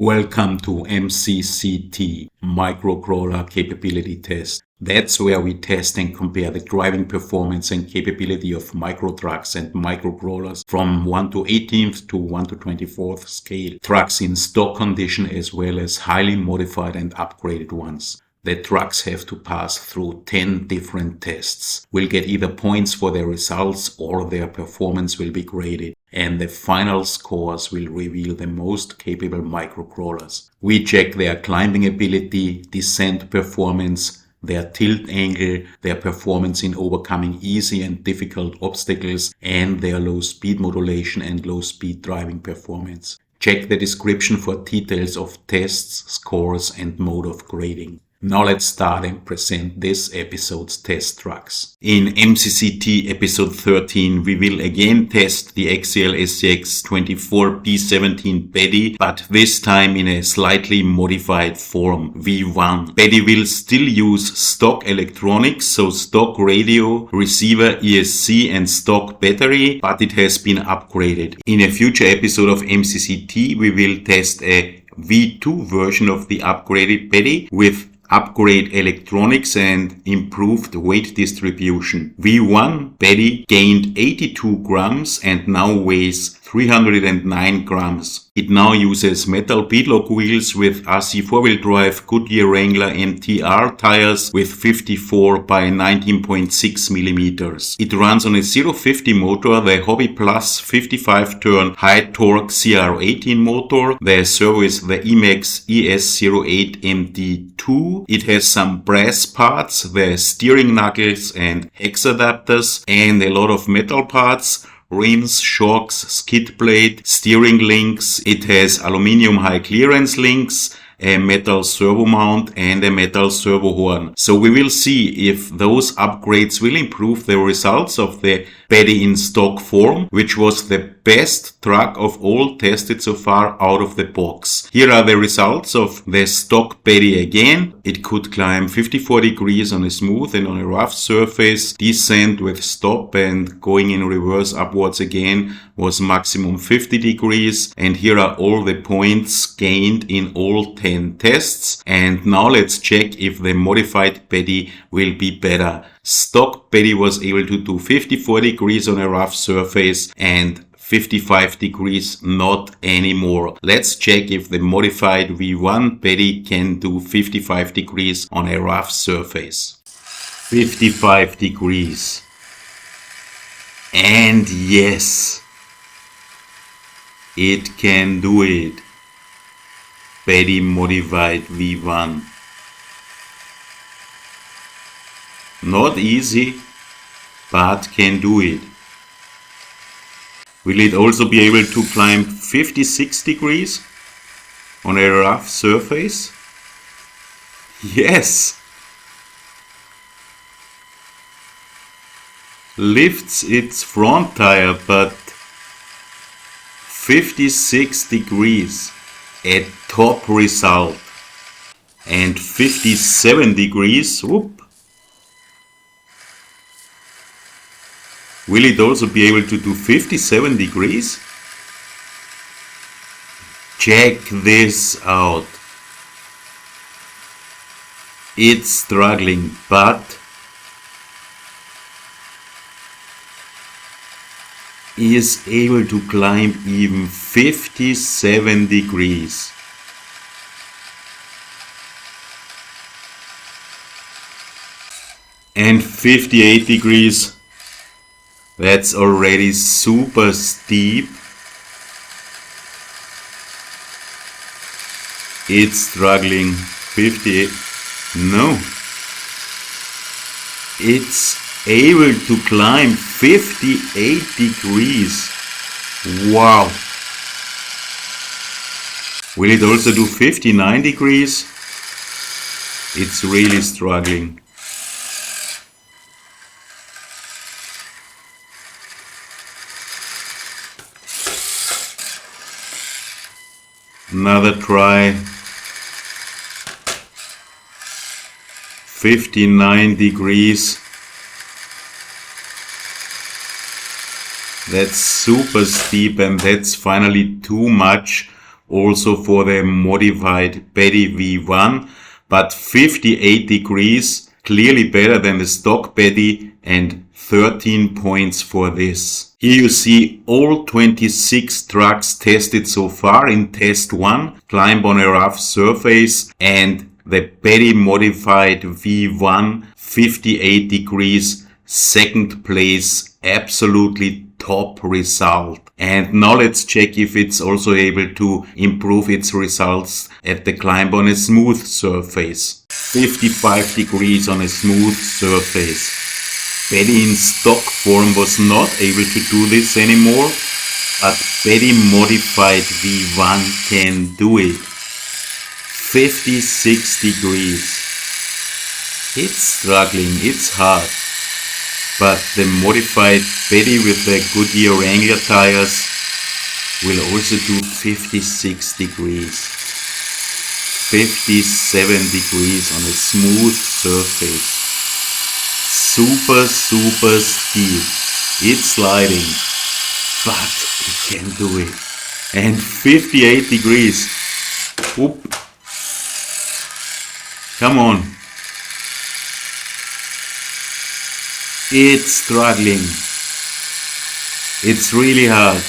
Welcome to MCCT, Microcrawler Capability Test. That's where we test and compare the driving performance and capability of micro trucks and microcrawlers from 1 to 18th to 1 to 24th scale. Trucks in stock condition as well as highly modified and upgraded ones. The trucks have to pass through 10 different tests. We'll get either points for their results or their performance will be graded. And the final scores will reveal the most capable microcrawlers. We check their climbing ability, descent performance, their tilt angle, their performance in overcoming easy and difficult obstacles, and their low speed modulation and low speed driving performance. Check the description for details of tests, scores, and mode of grading. Now let's start and present this episode's test trucks. In MCCT episode 13, we will again test the XCL SCX24 Betty, but this time in a slightly modified form, V1. Betty will still use stock electronics, so stock radio, receiver, ESC and stock battery, but it has been upgraded. In a future episode of MCCT, we will test a V2 version of the upgraded Betty with upgrade electronics and improved weight distribution. V1 Betty gained 82 grams and now weighs 309 grams. It now uses metal beadlock wheels with RC four-wheel drive Goodyear Wrangler MTR tires with 54 by 19.6 millimeters. It runs on a 050 motor, the Hobby Plus 55-turn high torque CR18 motor. The servo is the Emax ES08MD2. It has some brass parts, the steering knuckles and hex adapters, and a lot of metal parts. Rims, shocks, skid plate, steering links. It has aluminium high clearance links, a metal servo mount and a metal servo horn. So we will see if those upgrades will improve the results of the Betty in stock form, which was the best truck of all tested so far out of the box. Here are the results of the stock Betty again. It could climb 54 degrees on a smooth and on a rough surface. Descent with stop and going in reverse upwards again was maximum 50 degrees. And here are all the points gained in all 10 tests. And now let's check if the modified Betty will be better. Stock Betty was able to do 54 degrees on a rough surface and 55 degrees not anymore. Let's check if the modified V1 Betty can do 55 degrees on a rough surface. 55 degrees. And yes, it can do it. Betty modified V1. Not easy, but can do it. Will it also be able to climb 56 degrees on a rough surface? Yes! Lifts its front tire, but 56 degrees, a top result. And 57 degrees, whoop. Will it also be able to do 57 degrees? Check this out. It's struggling, but is able to climb even 57 degrees. And 58 degrees. That's already super steep. It's struggling. 58. No. It's able to climb 58 degrees. Wow. Will it also do 59 degrees? It's really struggling. Another try. 59 degrees. That's super steep and that's finally too much. also for the modified Betty V1, but 58 degrees, clearly better than the stock Betty, and 13 points for this. Here you see all 26 trucks tested so far in test 1, climb on a rough surface, and the Betty modified V1, 58 degrees, second place, absolutely top result. And now let's check if it's also able to improve its results at the climb on a smooth surface. 55 degrees on a smooth surface. Betty in stock form was not able to do this anymore, but Betty modified V1 can do it. 56 degrees. It's struggling, it's hard. But the modified Betty with the Goodyear Wrangler tires will also do 56 degrees. 57 degrees on a smooth surface. Super steep. It's sliding, but it can do it. And 58 degrees. Whoop. Come on. It's struggling. It's really hard,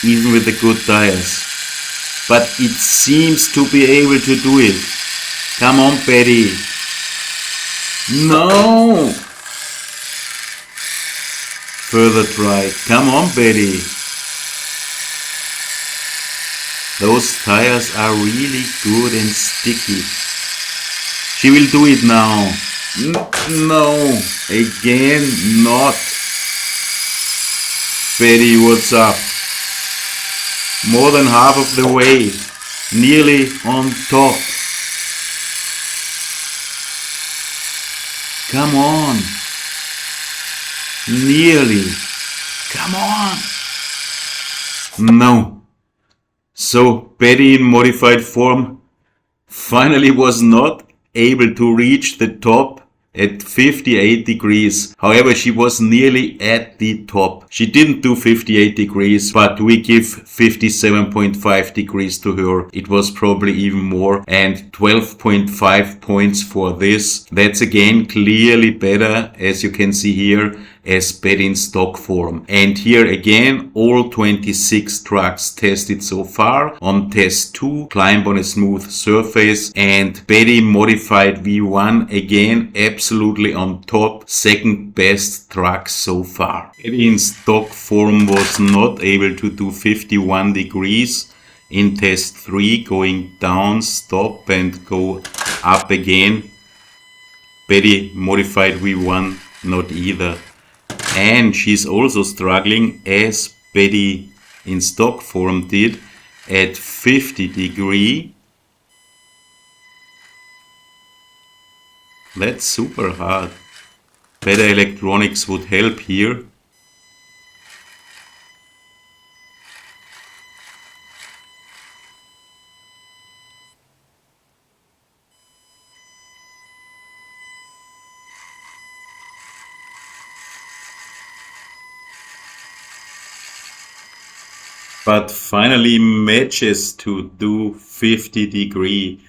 even with the good tires. But it seems to be able to do it. Come on, Betty. No! Further try. Come on, Betty. Those tires are really good and sticky. She will do it now. No, again not. Betty, what's up? More than half of the way. Nearly on top. Come on. Nearly. Come on. No. So Betty in modified form finally was not able to reach the top at 58 degrees. However, she was nearly at the top. She didn't do 58 degrees, but we give 57.5 degrees to her. It was probably even more, and 12.5 points for this. That's again clearly better, as you can see here, as Betty in stock form. And here again, all 26 trucks tested so far on test 2, climb on a smooth surface, and Betty modified V1 again, absolutely on top, second best truck so far. Betty in stock form was not able to do 51 degrees in test 3, going down, stop and go up again. Betty modified V1 not either. And she's also struggling, as Betty in stock form did, at 50 degree. That's super hard. Better electronics would help here. But finally matches to do 50 degree.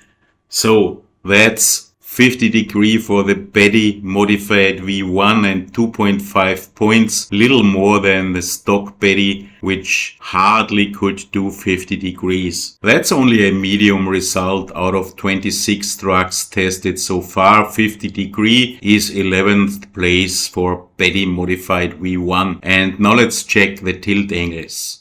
So that's 50 degree for the Betty modified V1 and 2.5 points, little more than the stock Betty, which hardly could do 50 degrees. That's only a medium result out of 26 trucks tested so far. 50 degree is 11th place for Betty modified V1. And now let's check the tilt angles.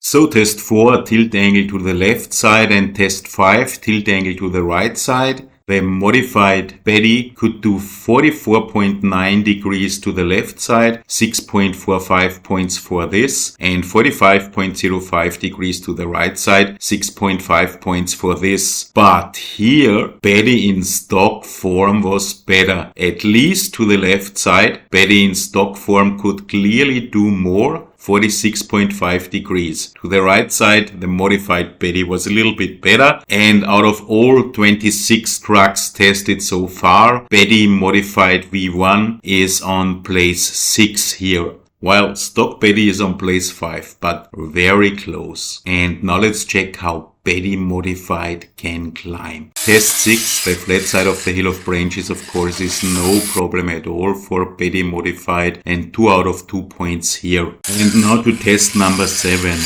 So test 4 tilt angle to the left side and test 5 tilt angle to the right side. The modified Betty could do 44.9 degrees to the left side, 6.45 points for this, and 45.05 degrees to the right side, 6.5 points for this. But here, Betty in stock form was better, at least to the left side. Betty in stock form could clearly do more, 46.5 degrees. To the right side, the modified Betty was a little bit better, and out of all 26 trucks tested so far, Betty modified V1 is on place 6 here, while stock Betty is on place 5, but very close. And now let's check how Betty modified can climb. Test 6, the flat side of the hill of branches, of course, is no problem at all for Betty modified, and 2 out of 2 points here. And now to test number 7.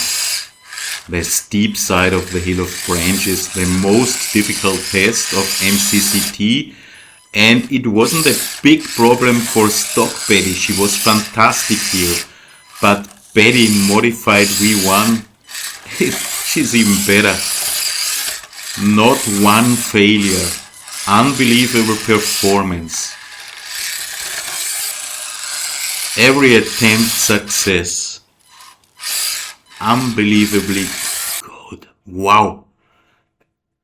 The steep side of the hill of branches, the most difficult test of MCCT. And it wasn't a big problem for stock Betty. She was fantastic here. But Betty modified V1, she's even better. Not one failure. Unbelievable performance. Every attempt success. Unbelievably good. Wow.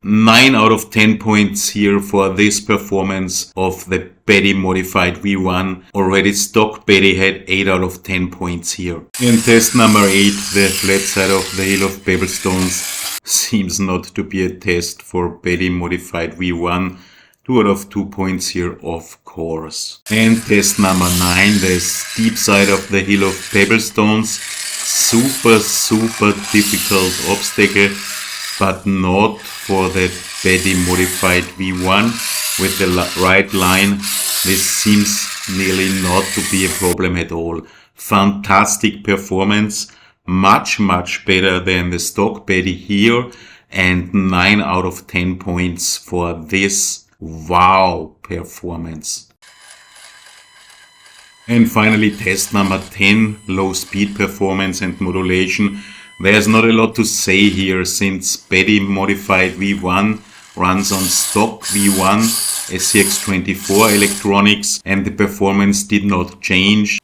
9 out of 10 points here for this performance of the Betty modified V1. Already stock Betty had 8 out of 10 points here. In test number 8, the flat side of the hill of pebble stones seems not to be a test for Betty modified V1. 2 out of 2 points here, of course. And test number 9, the steep side of the hill of pebble stones. Super difficult obstacle, but not for the Betty modified V1 with the right line. This seems nearly not to be a problem at all. Fantastic performance, much better than the stock Betty here, and 9 out of 10 points for this wow performance. And finally, test number 10, low speed performance and modulation. There's not a lot to say here, since Betty modified V1 runs on stock V1 SCX24 electronics, and the performance did not change.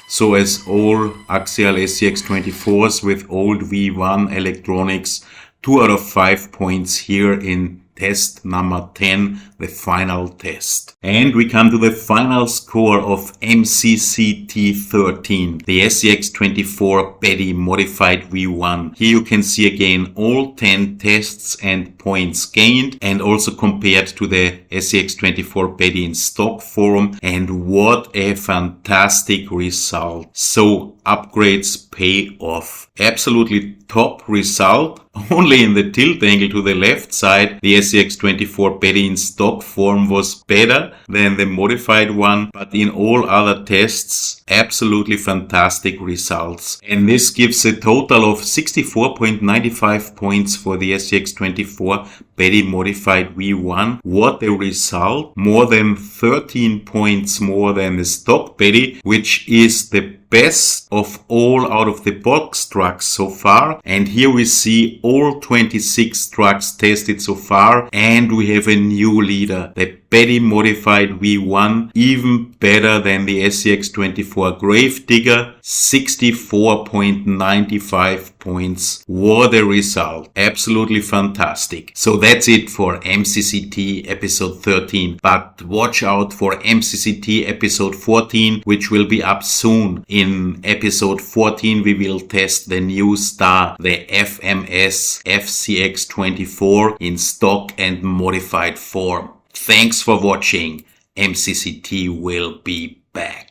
So as all axial SCX24s with old V1 electronics, 2 out of 5 points here in test number 10, the final test. And we come to the final score of MCCT 13, the SCX24 Betty modified V1. Here you can see again all 10 tests and points gained, and also compared to the SCX24 Betty in stock form, and what a fantastic result. So upgrades pay off. Absolutely top result. Only in the tilt angle to the left side, the SCX24 Betty in stock form was better than the modified one, but in all other tests, absolutely fantastic results. And this gives a total of 64.95 points for the SCX24 Betty modified V1. What a result! More than 13 points more than the stock Betty, which is the best of all out of the box trucks so far. And here we see all 26 trucks tested so far, and we have a new leader. The Betty modified V1, even better than the SCX24 Gravedigger, 64.95 points. What a result. Absolutely fantastic. So that's it for MCCT episode 13. But watch out for MCCT episode 14, which will be up soon. In episode 14, we will test the new star, the FMS SCX24 in stock and modified form. Thanks for watching. MCCT will be back.